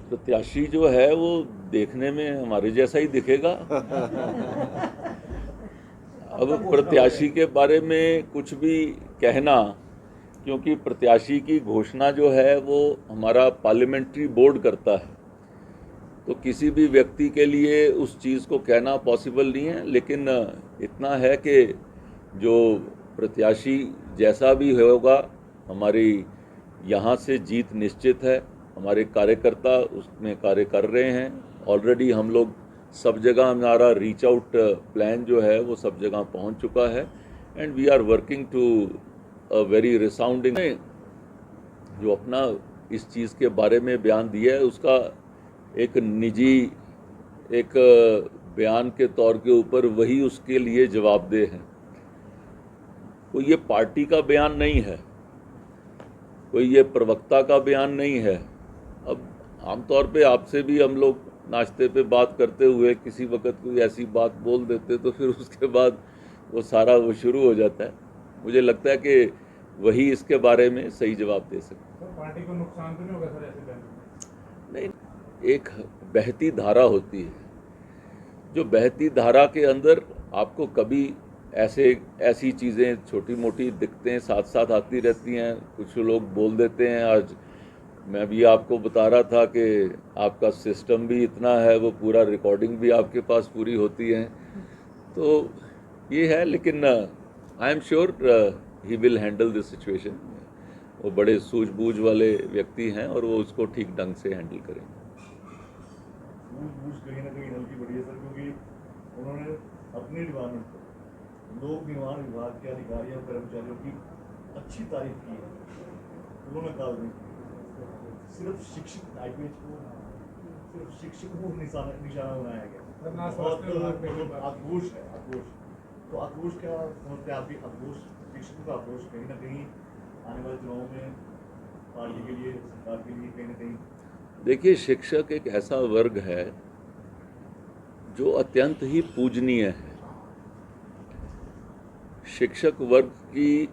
प्रत्याशी जो है वो देखने में हमारे जैसा ही दिखेगा। अब प्रत्याशी के बारे में कुछ भी कहना, क्योंकि प्रत्याशी की घोषणा जो है वो हमारा पार्लियामेंट्री बोर्ड करता है, तो किसी भी व्यक्ति के लिए उस चीज़ को कहना पॉसिबल नहीं है। लेकिन इतना है कि जो प्रत्याशी जैसा भी होगा, हमारी यहाँ से जीत निश्चित है। हमारे कार्यकर्ता उसमें कार्य कर रहे हैं। ऑलरेडी हम लोग सब जगह, हमारा रीच आउट प्लान जो है वो सब जगह पहुंच चुका है and we are working to a very resounding. जो अपना इस चीज़ के बारे में बयान दिया है उसका एक निजी एक बयान के तौर के ऊपर वही उसके लिए जवाबदेह है। कोई ये पार्टी का बयान नहीं है, कोई ये प्रवक्ता का बयान नहीं है। अब आमतौर पे आपसे भी हम लोग नाश्ते पे बात करते हुए किसी वक्त कोई ऐसी बात बोल देते तो फिर उसके बाद वो सारा वो शुरू हो जाता है। मुझे लगता है कि वही इसके बारे में सही जवाब दे सकते हैं। पार्टी को नुकसान तो नहीं होगा सर ऐसे बयान? नहीं, एक बहती धारा होती है, जो बहती धारा के अंदर आपको कभी ऐसी चीज़ें छोटी मोटी दिखते हैं, साथ साथ आती रहती हैं। कुछ लोग बोल देते हैं। आज मैं भी आपको बता रहा था कि आपका सिस्टम भी इतना है, वो पूरा रिकॉर्डिंग भी आपके पास पूरी होती है। तो ये है, लेकिन I am sure he will handle this situation. वो बड़े सूझबूझ वाले व्यक्ति हैं और वो उसको ठीक ढंग से हैंडल करेंगे। सूझबूझ कहीं ना कहीं हल्की बड़ी है सर, क्योंकि उन्होंने अपने डिपार्टमेंट को लोक निर्माण विभाग के अधिकारियों और कर्मचारियों की अच्छी तारीफ की है। उन्होंने कहा सिर्फ शिक्षक आईपीएच को सिर्फ शिक्षक को निशाना बनाया गया। बहुत आक्रोश है, आक्रोश। तो आक्रोश क्या समझते हैं आपकी? आक्रोश, शिक्षकों का आक्रोश कहीं ना कहीं आने वाले चुनाव में पार्टी के लिए, सरकार के लिए कहीं ना कहीं? देखिए, शिक्षक एक ऐसा वर्ग है जो अत्यंत ही पूजनीय है। शिक्षक वर्ग की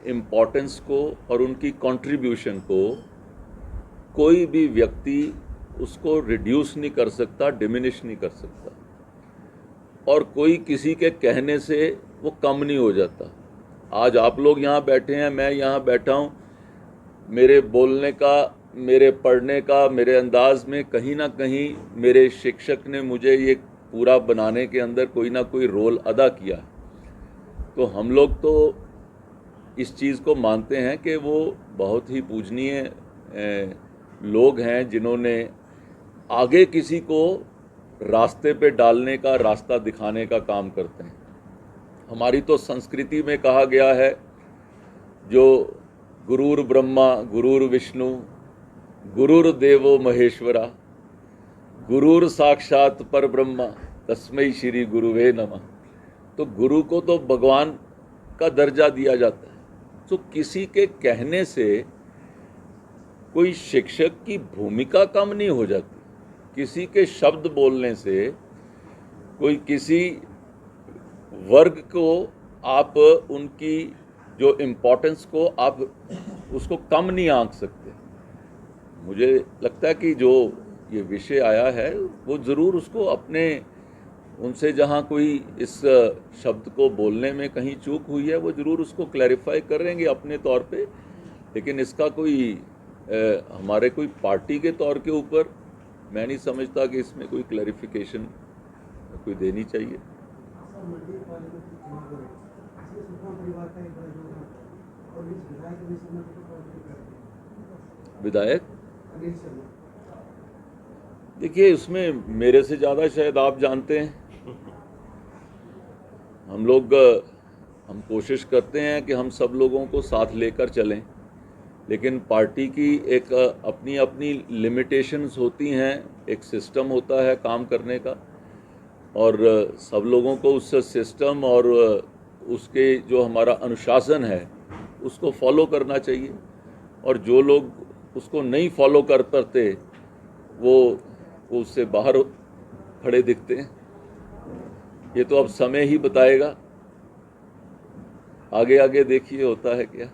इम्पोर्टेंस को और उनकी कंट्रीब्यूशन को कोई भी व्यक्ति उसको रिड्यूस नहीं कर सकता, डिमिनिश नहीं कर सकता, और कोई किसी के कहने से वो कम नहीं हो जाता। आज आप लोग यहाँ बैठे हैं, मैं यहाँ बैठा हूँ, मेरे बोलने का, मेरे पढ़ने का, मेरे अंदाज में कहीं ना कहीं मेरे शिक्षक ने मुझे ये पूरा बनाने के अंदर कोई ना कोई रोल अदा किया। तो हम लोग तो इस चीज़ को मानते हैं कि वो बहुत ही पूजनीय लोग हैं, जिन्होंने आगे किसी को रास्ते पे डालने का, रास्ता दिखाने का काम करते हैं। हमारी तो संस्कृति में कहा गया है, जो गुरुर ब्रह्मा गुरुर विष्णु गुरुर्देवो महेश्वरा गुरुर साक्षात पर ब्रह्मा तस्मै श्री गुरुवे नमः। तो गुरु को तो भगवान का दर्जा दिया जाता है। तो किसी के कहने से कोई शिक्षक की भूमिका कम नहीं हो जाती। किसी के शब्द बोलने से कोई किसी वर्ग को आप उनकी जो इम्पोर्टेंस को आप उसको कम नहीं आंक सकते। मुझे लगता है कि जो ये विषय आया है वो ज़रूर उसको अपने, उनसे जहाँ कोई इस शब्द को बोलने में कहीं चूक हुई है वो ज़रूर उसको क्लैरिफाई करेंगे अपने तौर पे। लेकिन इसका कोई हमारे कोई पार्टी के तौर के ऊपर मैं नहीं समझता कि इसमें कोई क्लैरिफिकेशन कोई देनी चाहिए। विधायक, देखिए, उसमें मेरे से ज़्यादा शायद आप जानते हैं। हम कोशिश करते हैं कि हम सब लोगों को साथ लेकर चलें, लेकिन पार्टी की एक अपनी अपनी लिमिटेशंस होती हैं, एक सिस्टम होता है काम करने का, और सब लोगों को उस सिस्टम और उसके जो हमारा अनुशासन है उसको फॉलो करना चाहिए। और जो लोग उसको नहीं फॉलो कर पाते वो उससे बाहर खड़े दिखते हैं। ये तो अब समय ही बताएगा। आगे आगे देखिए होता है क्या।